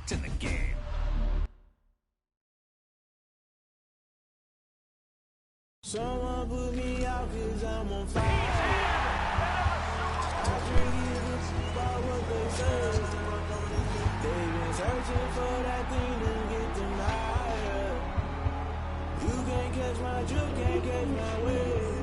It's in the game. Someone put me out 'cause I'm on fire. I can't give about what they say. They've been searching for that thing to get them higher. You can't catch my drift, can't catch my wave.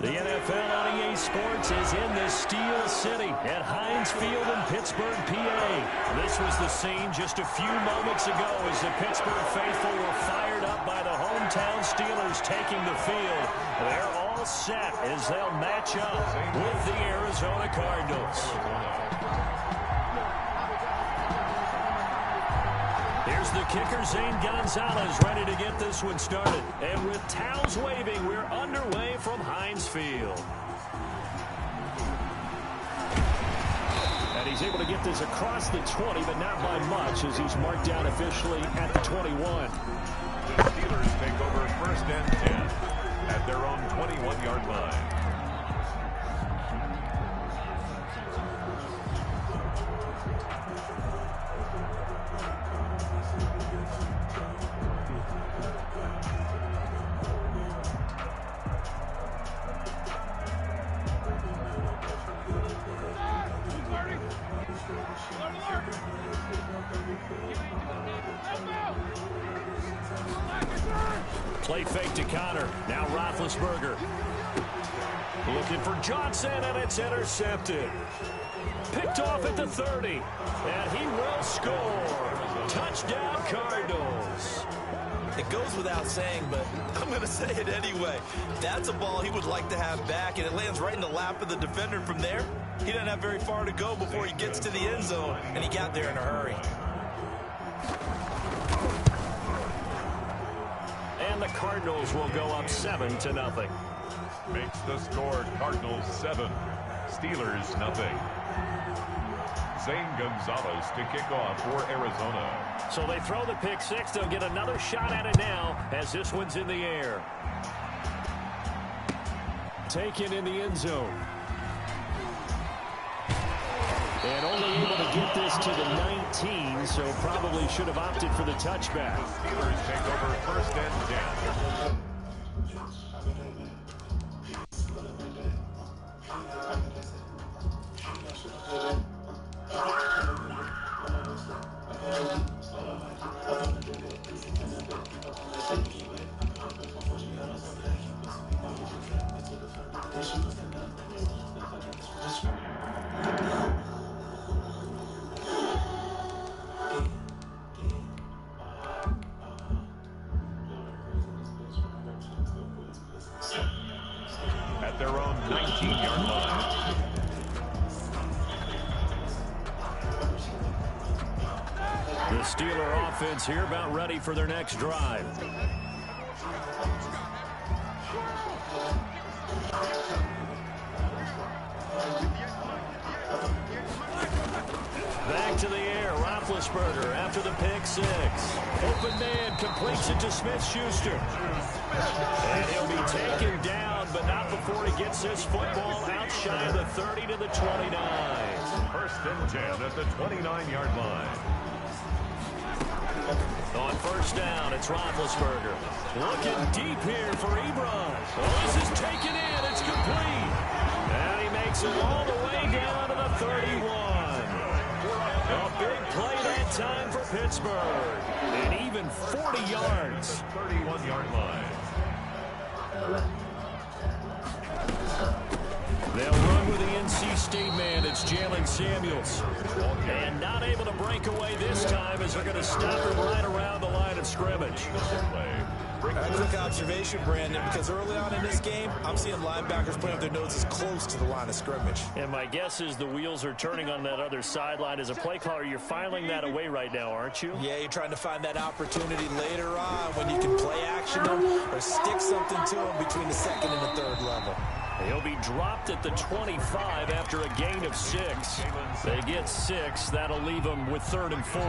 The NFL on EA Sports is in the Steel City at Heinz Field in Pittsburgh, PA. This was the scene just a few moments ago as the Pittsburgh faithful were fired up by the hometown Steelers taking the field. They're all set as they'll match up with the Arizona Cardinals. Here's the kicker, Zane Gonzalez, ready to get this one started. And with towels waving, we're underway from Heinz Field. And he's able to get this across the 20, but not by much, as he's marked down officially at the 21. The Steelers take over first and 10 at their own 21-yard line. Play fake to Connor. Now Roethlisberger. Looking for Johnson, and it's intercepted. Picked off at the 30. And he will score. Touchdown, Cardinals. It goes without saying, but I'm going to say it anyway. That's a ball he would like to have back, and it lands right in the lap of the defender from there. He doesn't have very far to go before he gets to the end zone, and he got there in a hurry. And the Cardinals will go up 7-0. Makes the score Cardinals 7, Steelers nothing. Zane Gonzalez to kick off for Arizona. So they throw the pick six. They'll get another shot at it now as this one's in the air. Taken in the end zone. And only able to get this to the 19, so probably should have opted for the touchback. Steelers take over 1st and 10. At their own 19-yard line. The Steeler offense here about ready for their next drive. Back to the air, Roethlisberger after the pick six. Open man completes it to Smith-Schuster. And he'll be taken down, but not before he gets this football out shy of the 30 to the 29. 1st and 10 at the 29-yard line. On 1st down, it's Roethlisberger. Looking deep here for Ebron. Oh, this is taken in. It's complete. And he makes it all the way down to the 31. A big play that time for Pittsburgh. And even 40 yards. 31-yard line. They'll run with the NC State man. It's Jalen Samuels. And not able to break away this time as they're going to stop him right around the line of scrimmage. A quick observation, Brandon, because early on in this game, I'm seeing linebackers putting up their noses close to the line of scrimmage. And my guess is the wheels are turning on that other sideline. As a play caller, you're filing that away right now, aren't you? Yeah, you're trying to find that opportunity later on when you can play action them or stick something to them between the 2nd and the 3rd level. He'll be dropped at the 25 after a gain of 6. They get 6. That'll leave them with 3rd and 4.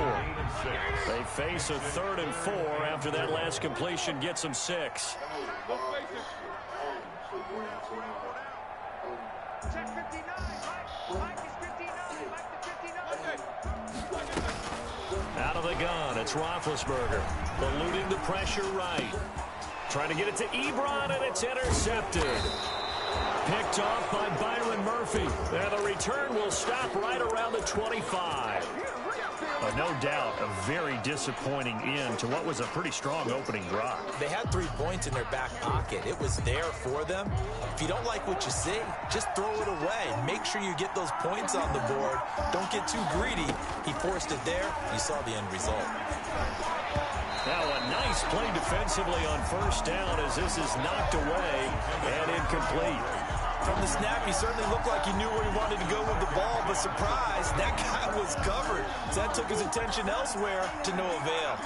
They face a 3rd and 4 after that last completion gets them 6. Out of the gun, it's Roethlisberger. Eluding the pressure right. Trying to get it to Ebron, and it's intercepted. Picked off by Byron Murphy. And the return will stop right around the 25. No doubt a very disappointing end to what was a pretty strong opening drive. They had 3 points in their back pocket. It was there for them. If you don't like what you see, just throw it away. Make sure you get those points on the board. Don't get too greedy. He forced it there. You saw the end result. Now a nice play defensively on 1st down as this is knocked away and incomplete. From the snap, he certainly looked like he knew where he wanted to go with the ball, but surprise, that guy was covered. So that took his attention elsewhere to no avail.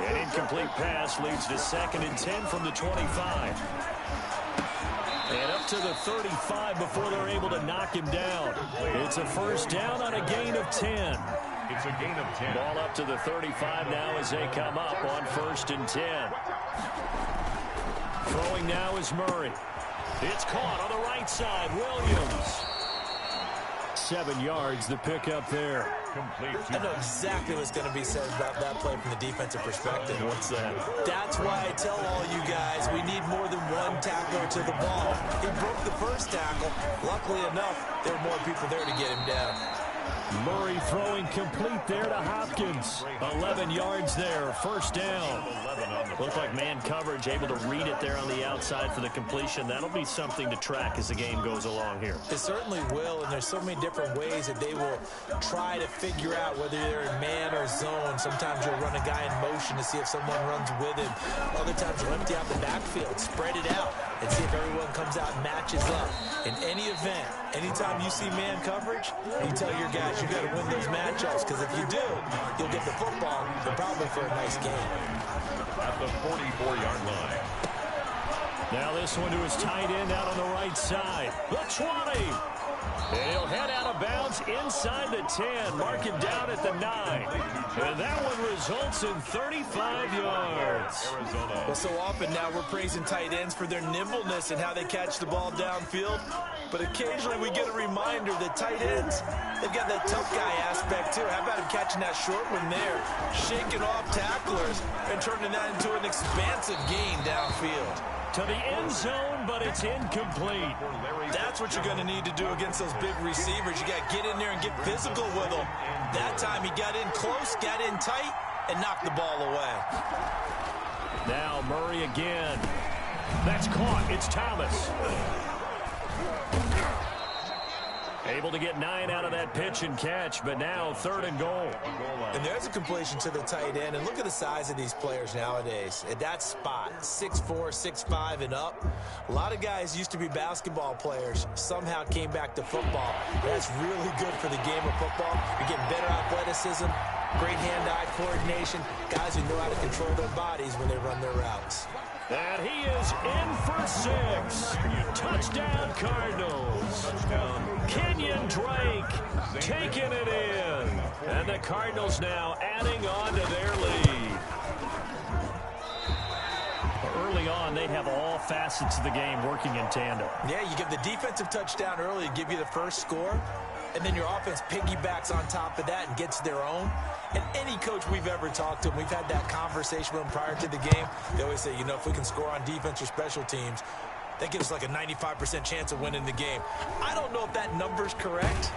An incomplete pass leads to 2nd and 10 from the 25. And up to the 35 before they're able to knock him down. It's a 1st down on a gain of 10. It's a gain of 10. Ball up to the 35 now as they come up on 1st and 10. Throwing now is Murray. It's caught on the right side. Williams. 7 yards, the pickup there. Complete. I know exactly what's going to be said about that play from the defensive perspective. What's that? That's why I tell all you guys we need more than one tackler to the ball. He broke the 1st tackle. Luckily enough, there were more people there to get him down. Murray throwing complete there to Hopkins. 11 yards there, 1st down. Looked like man coverage, able to read it there on the outside for the completion. That'll be something to track as the game goes along here. It certainly will, and there's so many different ways that they will try to figure out whether they're in man or zone. Sometimes you'll run a guy in motion to see if someone runs with him. Other times you'll empty out the backfield, spread it out, and see if everyone comes out and matches up. In any event, anytime you see man coverage, you tell your guys you got to win those matchups, because if you do, you'll get the football, but probably for a nice game. At the 44-yard line. Now this one to his tight end out on the right side. The 20. And he'll head out of bounds inside the 10, marking down at the 9. And that one results in 35 yards. Well, so often now we're praising tight ends for their nimbleness and how they catch the ball downfield. But occasionally we get a reminder that tight ends, they've got that tough guy aspect too. How about him catching that short one there, shaking off tacklers, and turning that into an expansive gain downfield? To the end zone, but it's incomplete. That's what you're going to need to do against those big receivers. You got to get in there and get physical with them. That time he got in close, got in tight, and knocked the ball away. Now Murray again. That's caught. It's Thomas. Able to get 9 out of that pitch and catch, but now 3rd and goal. And there's a completion to the tight end. And look at the size of these players nowadays. At that spot, 6'4", 6'5", and up. A lot of guys used to be basketball players, somehow came back to football. That's really good for the game of football. You're getting better athleticism, great hand-eye coordination, guys who know how to control their bodies when they run their routes. And he is in for 6. Touchdown, Cardinals. Kenyon Drake taking it in. And the Cardinals now adding on to their lead. Early on, they have all facets of the game working in tandem. Yeah, you give the defensive touchdown early to give you the first score, and then your offense piggybacks on top of that and gets their own. And any coach we've ever talked to, we've had that conversation with them prior to the game. They always say, you know, if we can score on defense or special teams, that gives us like a 95% chance of winning the game. I don't know if that number's correct,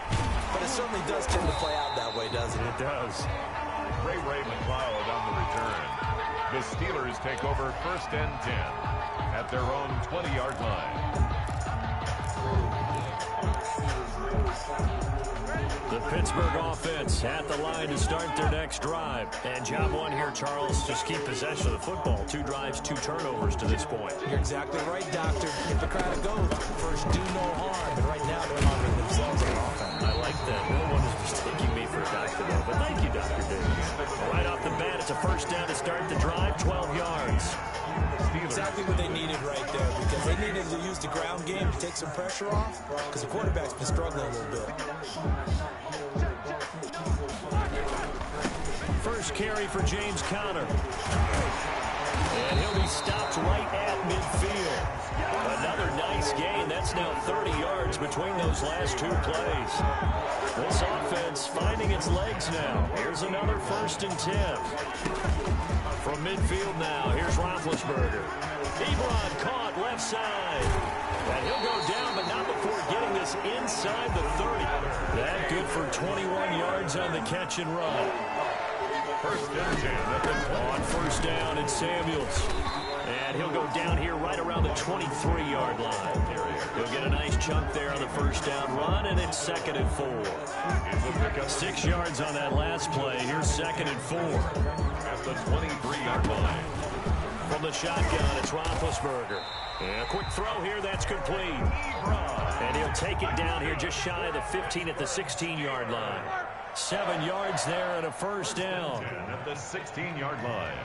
but it certainly does tend to play out that way, doesn't it? It does. Ray McLeod on the return. The Steelers take over 1st and 10 at their own 20-yard line. The Pittsburgh offense at the line to start their next drive. And job one here, Charles, just keep possession of the football. 2 drives, 2 turnovers to this point. You're exactly right, Doctor. Hippocratic oath. First, do no harm. And right now, they're harming themselves on offense. I like that. No one is mistaking me for a doctor, though. But thank you, Dr. Davis. Right off the bat, it's a 1st down to start the drive, 12 yards. Exactly what they needed right there, because they needed to use the ground game to take some pressure off, because the quarterback's been struggling a little bit. First carry for James Conner. And he'll be stopped right at midfield. Another nice gain. That's now 30 yards between those last 2 plays. This offense finding its legs now. Here's another 1st and 10. From midfield now, here's Roethlisberger. Ebron caught left side. And he'll go down, but not before getting this inside the 30. That good for 21 yards on the catch and run. 1st and 10 at the 20. On 1st down, it's Samuels. And he'll go down here right around the 23-yard line. He'll get a nice chunk there on the 1st down run, and it's 2nd and 4. 6 yards on that last play. Here's 2nd and 4. At the 23-yard line. From the shotgun, it's Roethlisberger. And a quick throw here, that's complete. And he'll take it down here just shy of the 15 at the 16-yard line. 7 yards there and a 1st down. At the 16-yard line.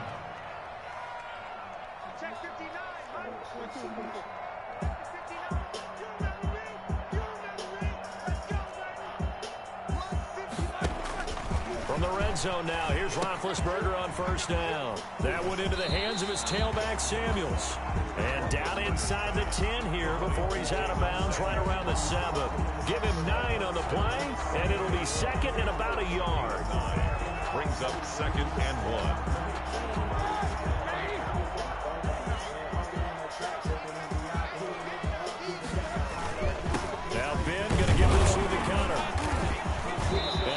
From the red zone now, here's Roethlisberger on 1st down. That went into the hands of his tailback, Samuels. And down inside the 10 here before he's out of bounds right around the 7. Give him 9 on the play, and it'll be 2nd and about a yard. Brings up 2nd and 1.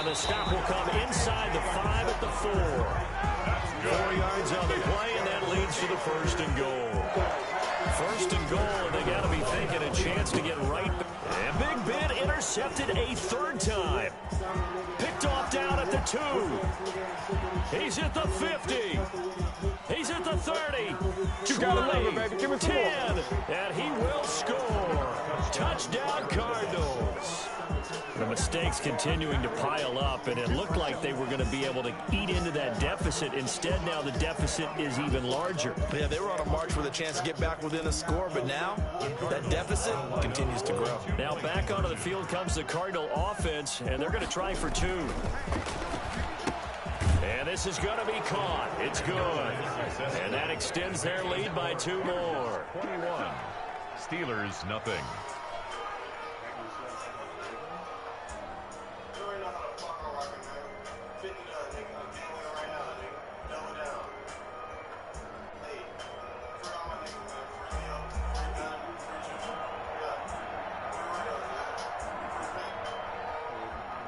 The stop will come inside the 5 at the 4. 4 yards on the play, and that leads to the 1st and goal. 1st and goal, and they got to be thinking a chance to get right. And Big Ben intercepted a 3rd time. Picked off down at the 2. He's at the 50. He's at the 30. 20, 10, and he will score. Touchdown, Cardinals. The mistake mistakes continuing to pile up, and it looked like they were going to be able to eat into that deficit. Instead, now the deficit is even larger. Yeah, they were on a march with a chance to get back within a score, but now that deficit continues to grow. Now back onto the field comes the Cardinal offense, and they're going to try for 2. And this is going to be caught. It's good. And that extends their lead by 2 more. 21. Steelers, nothing.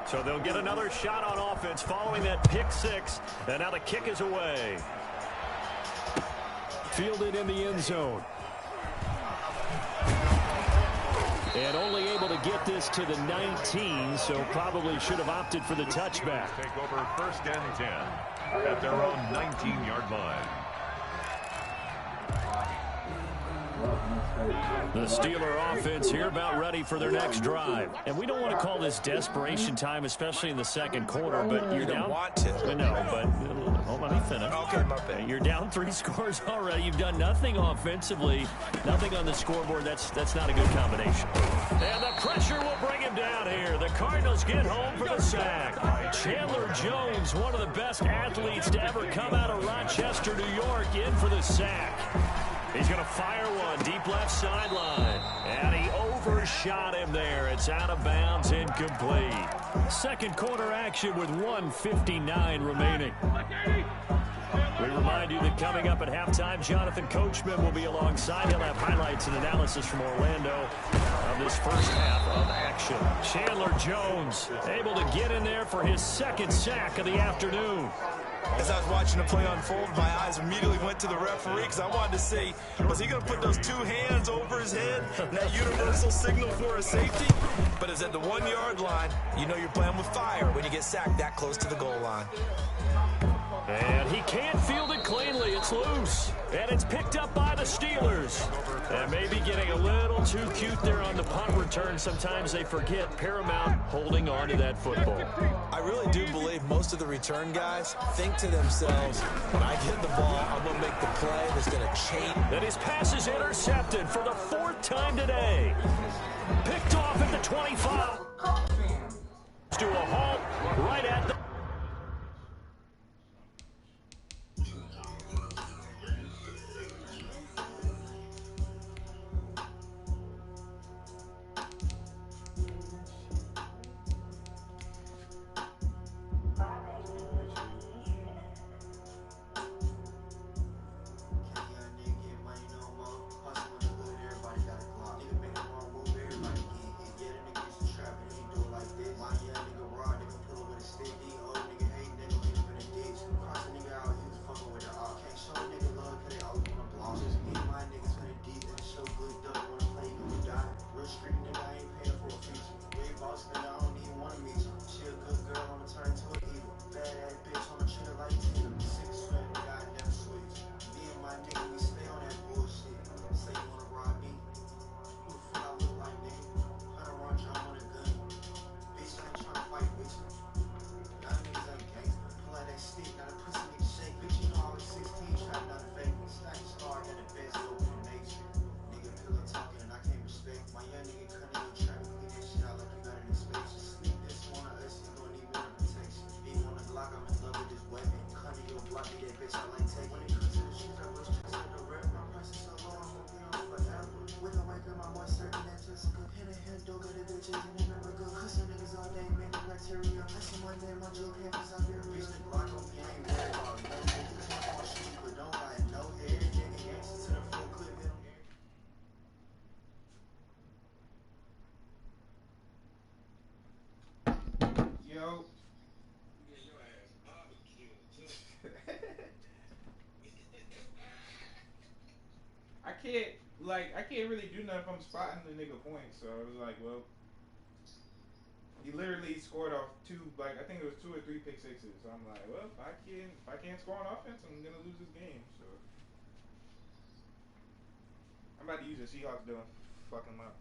So they'll get another shot on offense following that pick 6. And now the kick is away. Fielded in the end zone. And only able to get this to the 19, so probably should have opted for the touchback. Take over 1st and 10 at their own 19-yard line. The Steeler offense here about ready for their next drive. And we don't want to call this desperation time, especially in the second quarter, but you're down. Want to. No, but let me finish. Okay, my bad. You're down 3 scores already. You've done nothing offensively, nothing on the scoreboard. That's not a good combination. And the pressure will bring him down here. The Cardinals get home for the sack. Chandler Jones, one of the best athletes to ever come out of Rochester, New York, in for the sack. He's going to fire one deep left sideline. And he overshot him there. It's out of bounds, incomplete. Second quarter action with 1:59 remaining. We remind you that coming up at halftime, Jonathan Coachman will be alongside. He'll have highlights and analysis from Orlando of this first half of action. Chandler Jones able to get in there for his 2nd sack of the afternoon. As I was watching the play unfold, my eyes immediately went to the referee because I wanted to see, was he going to put those 2 hands over his head, that universal signal for a safety? But it's at the 1-yard line. You know you're playing with fire when you get sacked that close to the goal line. And he can't field it cleanly. It's loose. And it's picked up by the Steelers. And maybe getting a little too cute there on the punt return. Sometimes they forget Paramount holding on to that football. I really do believe most of the return guys think to themselves, when I get the ball, I'm going to make the play that's going to change. And his pass is intercepted for the 4th time today. Picked off at the 25. To a halt right at the... Yo. I can't really do nothing if I'm spotting the nigga points. So I was like, well, he literally scored off 2, like I think it was 2 or 3 pick sixes. So I'm like, well, if I can't score on offense, I'm gonna lose this game. So I'm about to use the Seahawks to fuck him up.